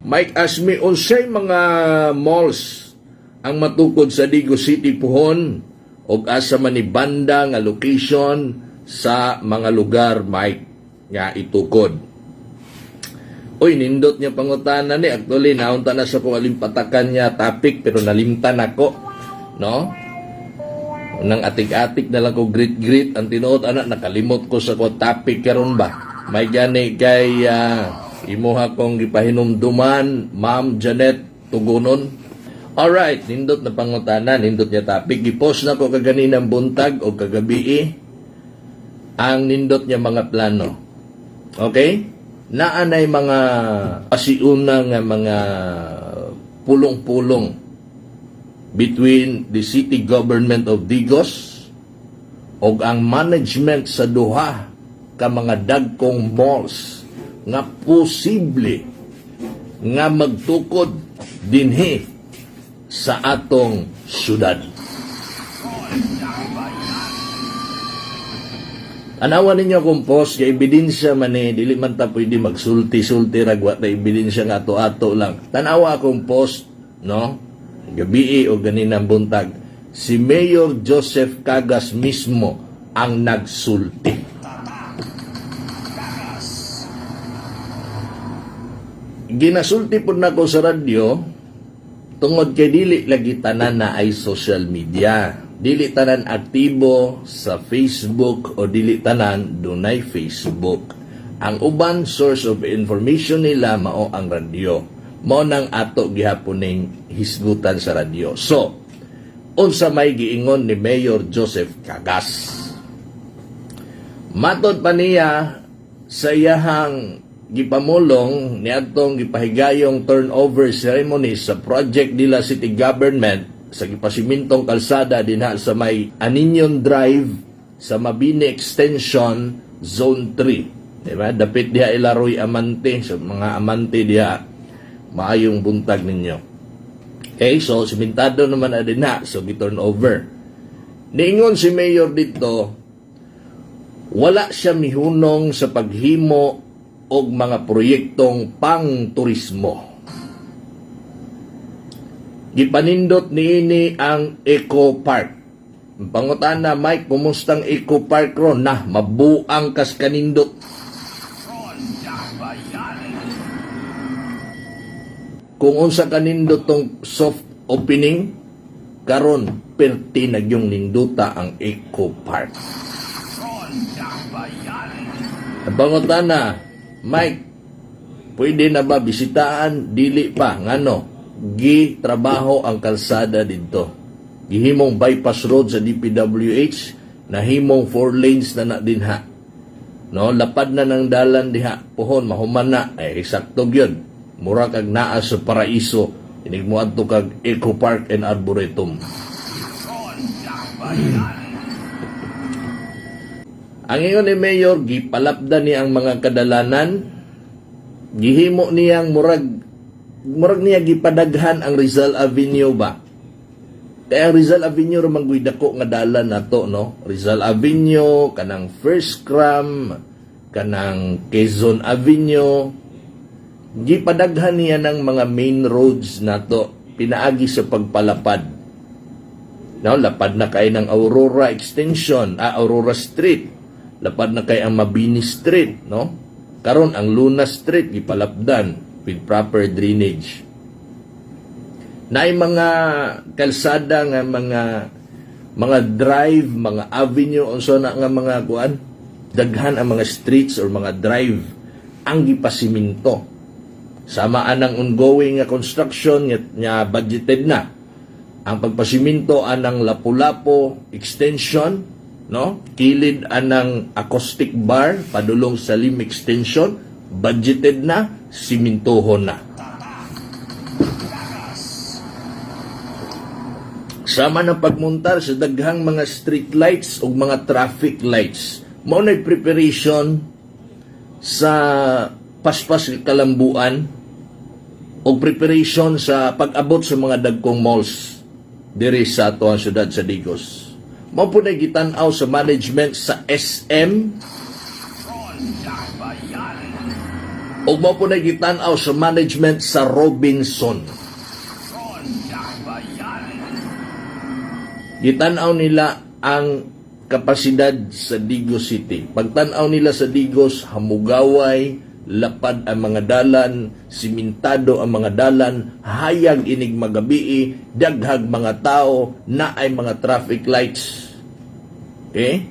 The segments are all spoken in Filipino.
Mike Asmi, unsay mga malls ang matukod sa Digos City Puhon o asa man ni banda nga location sa mga lugar, Mike, nga itukod? Uy, nindot niya pangutana ni. Actually, naunta na sa kung alimpatakan niya topic, pero nalimtan ako. No? Nang atik-atik na lang ko grit-grit. Ang tinuot, anak, nakalimot ko sa ko topic karon ba? May gani kay imuha kong gipahinumduman, Ma'am Janet Tugunon. Alright, nindot na pangutana, nindot niya topic. Gipost na ko kaganinang buntag o kagabi ang nindot niya mga plano. Okay? Naanay mga pasiuna nga mga pulong-pulong between the city government of Digos o ang management sa duha ka mga dagkong malls nga posible nga magtukod dinhi sa atong syudad. Anawan ninyo akong post, kaya ebidensya man dili man ta pwede magsulti-sulti ragwa na ebidensya nga ato-ato lang. Tanawa akong post, no? Gabi o ganinang buntag. Si Mayor Joseph Cagas mismo ang nagsulti. Ginasulti po na ko sa radyo, tungod kay dili lagi tanan na ay social media. Dili tanan aktibo sa Facebook o dili tanan dunay Facebook. Ang uban source of information nila mao ang radyo. Mao nang ato gihaponing hisgutan sa radyo. So, unsa may giingon ni Mayor Joseph Cagas? Matod pa niya sa iyahang gipamulong niadtong gipahigayong turnover ceremony sa project nila city government sa gipasimintong kalsada dinha sa may Aninyon Drive sa Mabini Extension Zone 3. Diba? Dapit diha Ilaroy Amante. So, mga amante diha, maayong buntag ninyo. Okay, so simintado naman na dinha. So, gi-turnover. Niingon si Mayor dito, wala siya mihunong sa paghimo og mga proyektong pang-turismo. Gipanindot niini ang Eco Park. Pangutana, Mike, kumustang Eco Park ron? Nah, mabuang kas kanindot. Kung unsa kanindot tong soft opening, karon perti nagyong ninduta ang Eco Park. Pangutana, Mike, pwede na ba bisitaan? Dili pa. Ngano? Trabaho ang kalsada dito. Gihimong bypass road sa DPWH, nahimong 4 lanes na dinha. No, lapad na ng dalan diha. Puhon mahuman na eksakto gyud. Mura kag naa sa paraiso. Inig mo adto kag Eco Park and Arboretum. Ang ingon ni Mayor, gipalapdan niya ang mga kadalanan. Gihimo niyang murag niya gipadaghan ang Rizal Avenue ba? Kaya ang Rizal Avenue ramang dako nga dalan nato, no? Rizal Avenue, kanang First Cram, kanang Quezon Avenue. Gipadaghan niya ng mga main roads nato, pinaagi sa pagpalapad. No, lapad na kay ng Aurora Extension, Aurora Street. Lapad na kay ang Mabini Street, no? Karon ang Luna Street gipalapdan with proper drainage. Naay mga kalsada nga mga drive, mga avenue unsa na nga mga kuan, daghan ang mga streets or mga drive ang gipasiminto. Sama anang ongoing nga construction nya budgeted na. Ang pagpasiminto anang Lapu-Lapu extension, no? Kilid anang acoustic bar padulong sa Lim extension, budgeted na, simintohon na. Sama ng pagmuntar sa daghang mga street lights o mga traffic lights. Mao na'y preparation sa paspas kalambuan o preparation sa pag-abot sa mga dagkong malls diri sa atoang syudad sa Digos. Mao po na gitan-aw sa management sa SM ug mao po na gitan-aw sa management sa Robinson. Gitan-aw nila ang kapasidad sa Digos City. Pagtan-aw nila sa Digos, hamugaway, lapad ang mga dalan, simentado ang mga dalan, hayag inig magabii, daghag mga tao, na ay mga traffic lights. Okay?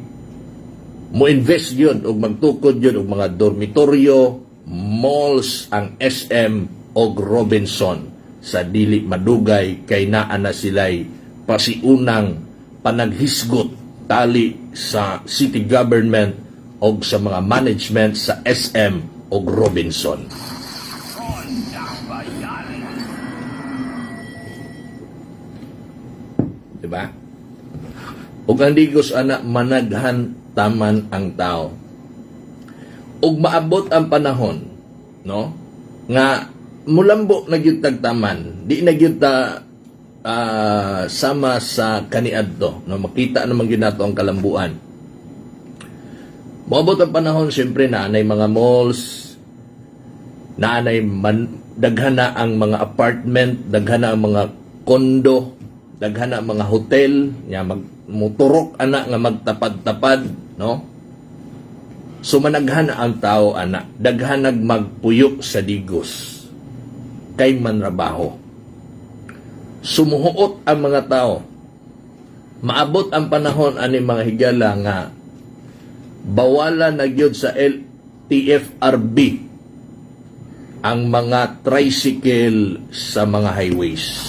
Mo-invest yun, o magtukod yun, o mga dormitoryo, malls, ang SM, o Robinson, sa dili madugay, kay naa na sila'y pasiunang panaghisgot tali sa city government o sa mga management sa SM o Robinson. Diba? Ug ang Digos ana managhan taman ang tao. Ug maabot ang panahon, no? Nga mulambo na gyud tag taman, di na gyud ta sama sa kaniadto, no? Makita naman gyud nato ang kalambuan. Maabot ang panahon, siyempre naanay mga malls, naanay daghana ang mga apartment, daghana ang mga kondo, daghana ang mga hotel, nya muturok ana nga magtapad-tapad, no? So managhana ang tao ana, daghanag magpuyo sa Digos kay manrabaho. Sumuhuot ang mga tao. Maabot ang panahon ani mga higala nga bawalan na gyud sa LTFRB ang mga tricycle sa mga highways.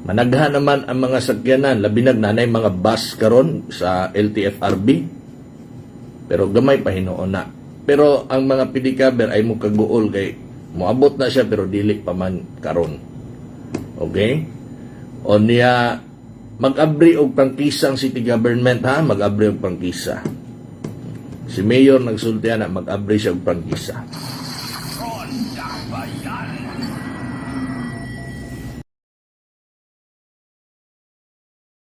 Managhan naman ang mga sakyanan, labi nanay mga bus karon sa LTFRB. Pero gamay pa hinuon na. Pero ang mga pedicab ay mukaguol kay moabot na siya pero dili pa man karon. Okay? O niya mag-abri og prangkisa ang city government, ha? Mag-abri og prangkisa. Si Mayor nagsulti na mag-abri siya og prangkisa.